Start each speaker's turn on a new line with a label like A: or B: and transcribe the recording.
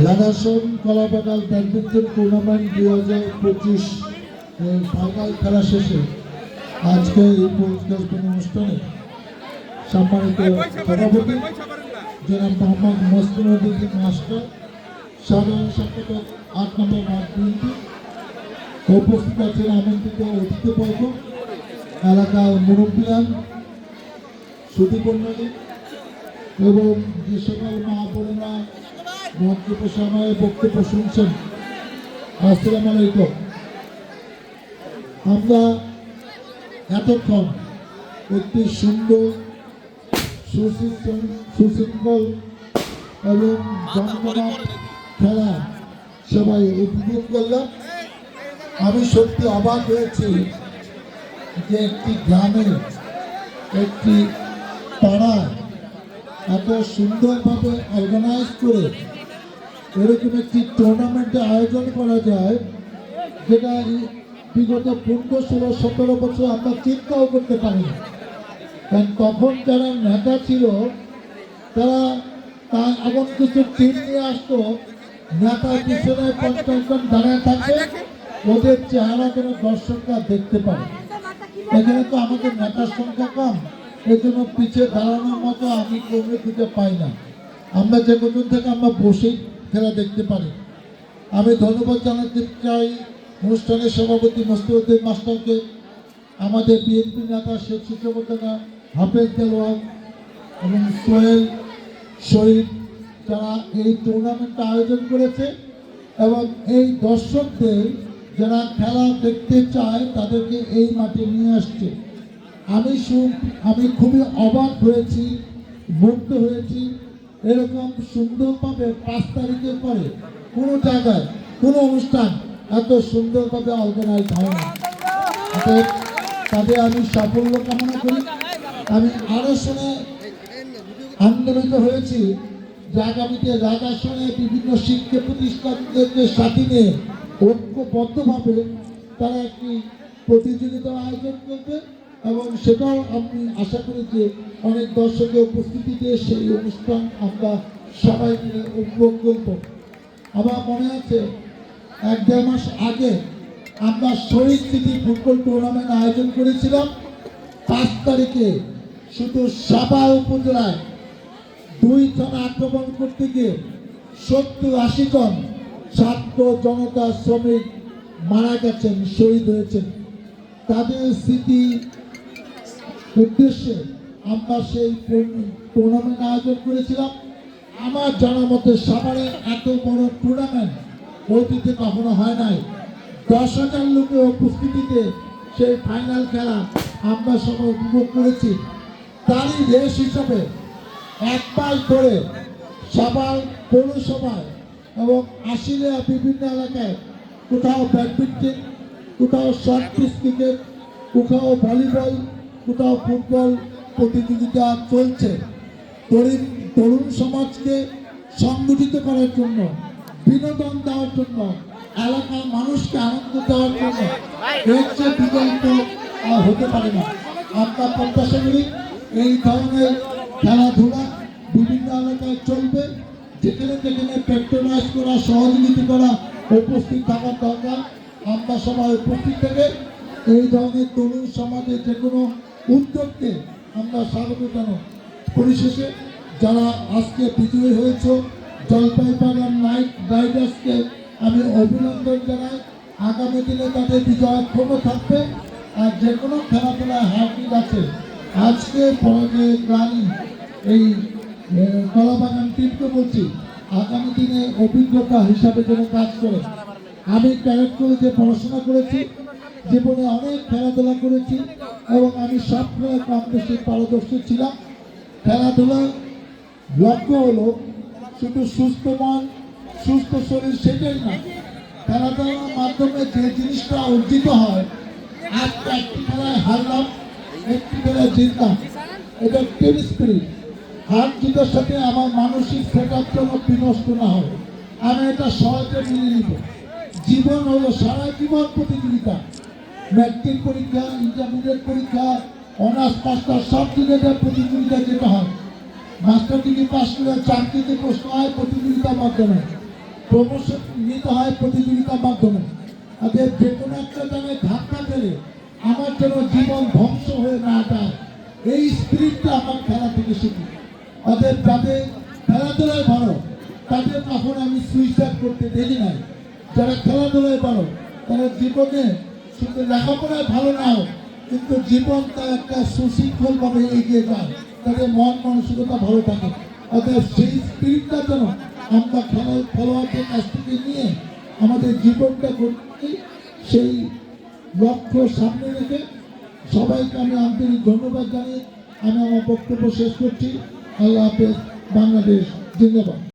A: রাধাসন কলাপাতাল badminton tournament 2025 final খেলা শেষে আজকে এই পুরস্কার অনুষ্ঠানে সম্মানিত সভাপতি জনাব মোহাম্মদ মসলিউদ্দিন মাস্টার, সাধারণ সম্পাদক 8 নম্বর ওয়ার্ড বিএনপি, উপস্থিত আছেন আমন্ত্রিত অতিথিবর্গ, এলাকার মুরব্বিয়ান, সুধীমণ্ডলী এবং যে সকল মা বোনেরা মঞ্চ সময়ে বক্তব্য শুনছেন, আসসালামু আলাইকুম। আমরা এতক্ষণ একটি সুন্দর সুশৃঙ্খল এবং জনগণের খেলা সবাই উপভোগ করলাম। আমি সত্যি অবাক হয়েছি যে একটি গ্রামে, একটি পাড়ায় এত সুন্দরভাবে অর্গানাইজ করে এরকম একটি টুর্নামেন্টের আয়োজন করা যায়, যেটা বিগত 15-16-17 বছর আমরা চিন্তাও করতে পারিনি। কারণ তখন যারা নেতা ছিল তারা এমন কিছু টিম নিয়ে আসতো, নেতার পিছনে 50 জন দাঁড়ায় থাকবে, ওদের চেহারা যেন দর্শকরা দেখতে পারে। এখানে তো আমাদের নেতার সংখ্যা কম, এই জন্য পিছিয়ে দাঁড়ানোর মতো আমি কমে খুঁজে পাই না। আমরা যে কজন থেকে আমরা বসেই খেলা দেখতে পারি। আমি ধন্যবাদ জানাতে চাই অনুষ্ঠানের সভাপতি মসলিউদ্দিন মাস্টারকে, আমাদের বিএনপি নেতা শেখ সুচমুদ্দিনা, হাফেজ দেলোয়ার এবং সোহেল শহীদ, যারা এই টুর্নামেন্টটা আয়োজন করেছে এবং এই দর্শকদের যারা খেলা দেখতে চায় তাদেরকে এই মাঠে নিয়ে আসছে। আমি খুবই অবাক হয়েছি, মুগ্ধ হয়েছি। এরকম সুন্দরভাবে 5 তারিখের পরে কোনো জায়গায় কোনো অনুষ্ঠান এত সুন্দরভাবে অর্গানাইজ হয় না। তাদের আমি সাফল্য কামনা করি। আমি আরও শুনে আন্দোলিত হয়েছি যে আগামীতে রাজাসনে বিভিন্ন শিক্ষা প্রতিষ্ঠানদেরকে সাথে নিয়ে ঐক্যবদ্ধভাবে তারা একটি প্রতিযোগিতার আয়োজন করবে এবং সেটাও আমি আশা করি যে অনেক দর্শকের উপস্থিতিতে সেই অনুষ্ঠান আমরা সবাই মিলে উপভোগ করব। আমার মনে আছে 1-1.5 মাস আগে আমরা শহীদ স্মৃতি ফুটবল টুর্নামেন্ট আয়োজন করেছিলাম। 5 তারিখে শুধু সাভার উপজেলায় 2 থানা আক্রমণ করতে গিয়ে 70-80 জন ছাত্র জনতা শ্রমিক মারা গেছেন, শহীদ হয়েছেন। তাদের স্মৃতি উদ্দেশ্যে আমরা সেই টুর্নামেন্ট আয়োজন করেছিলাম। আমার জানা মতে সাভারে এত বড় টুর্নামেন্ট অতীতে কখনো হয় নাই। 10,000 লোকের উপস্থিতিতে সেই ফাইনাল খেলা আমরা সবাই উপভোগ করেছি। তারই রেস হিসাবে 1 মাস ধরে সাভার পৌরসভায় এবং আশিলিয়া বিভিন্ন এলাকায় কোথাও ব্যাডমিন্টন, কোথাও শর্ট পিচ ক্রিকেট, কোথাও ভলিবল, কোথাও ফুটবল প্রতিযোগিতা চলছে। তরুণ সমাজকে সংগঠিত করার জন্য, বিনোদন দেওয়ার জন্য, এলাকার মানুষকে আনন্দ দেওয়ার জন্য এর চেয়ে বিকল্প হতে পারে না। আমরা প্রত্যাশা করি এই ধরনের খেলাধুলা বিভিন্ন এলাকায় চলবে। যেখানে যেখানে প্যাট্রোনাইজ করা, সহযোগিতা করা, উপস্থিত থাকার দরকার। আমরা সবাই উপস্থিত থেকে এই ধরনের তরুণ সমাজের যে কোনো উদ্যোগকে আমরা স্বাগত জানাই। পরিশেষে যারা আজকে বিজয়ী হয়েছে জলপাইপাড়ার নাইট রাইডার্সকে আমি অভিনন্দন জানাই। আগামী দিনে তাদের বিজয় ক্ষমতা থাকবে। আর যে কোনো খেলাধুলায় হারজিত আছে, আজকে পরাজয় গ্রামী এই কলাবাগান টিমকে বলছি আগামী দিনে অভিজ্ঞতা হিসাবে যেন কাজ করে। আমি ক্যারেক্ট কলেজে পড়াশোনা করেছি, জীবনে অনেক খেলাধুলা করেছি এবং আমি সব খেলায় কম বেশি পারদর্শী ছিলাম। খেলাধুলার লক্ষ্য হলো শুধু সুস্থ মন, সুস্থ শরীর, সেটাই না। খেলাধুলার মাধ্যমে যে জিনিসটা অর্জিত হয়, আজকে একটি খেলায় হারলাম, একটি খেলায় জিতলাম, এটা টিম স্পিরিট। হার জিতের সাথে আমার মানসিক সেটার জন্য বিনষ্ট না হয়, আমি এটা সহজে মেনে নিব। জীবন হলো সারা জীবন প্রতিযোগিতা। ম্যাট্রিক পরীক্ষা, ইন্টারমিডিয়েট পরীক্ষা, অনার্স মাস্টার সব জায়গায় প্রতিযোগিতা যেটা হয়। মাস্টার ডিগ্রি পাস করে চাকরিতে প্রশ্ন হয় প্রতিযোগিতার মাধ্যমে। প্রমোশন নিতে হয় প্রতিযোগিতার মাধ্যমে। তাদের যে কোনো একটা জায়গায় ধাক্কা খেলে আমার যেন জীবন ধ্বংস হয়ে না যায়, এই স্পিরিটটা আমার খেলা থেকে শিখি। তাদের যাদের খেলাধুলায় ভালো তাদের তখন আমি সুইসাইড করতে দেখি নাই। যারা খেলাধুলায় ভালো তারা জীবনে শুধু লেখাপড়ায় ভালো নাও, কিন্তু জীবনটা একটা সুশৃঙ্খলভাবে এগিয়ে যায়, তাদের মন মানসিকতা ভালো থাকে। অতএব সেই স্পিরিটটা যেন আমরা খেলোয়াড়দের কাছ থেকে নিয়ে আমাদের জীবনটা করতে, সেই লক্ষ্য সামনে রেখে সবাইকে আমি আন্তরিক ধন্যবাদ জানিয়ে আমি আমার বক্তব্য শেষ করছি। আল্লাহ হাফেজ। বাংলাদেশ জিন্দাবাদ।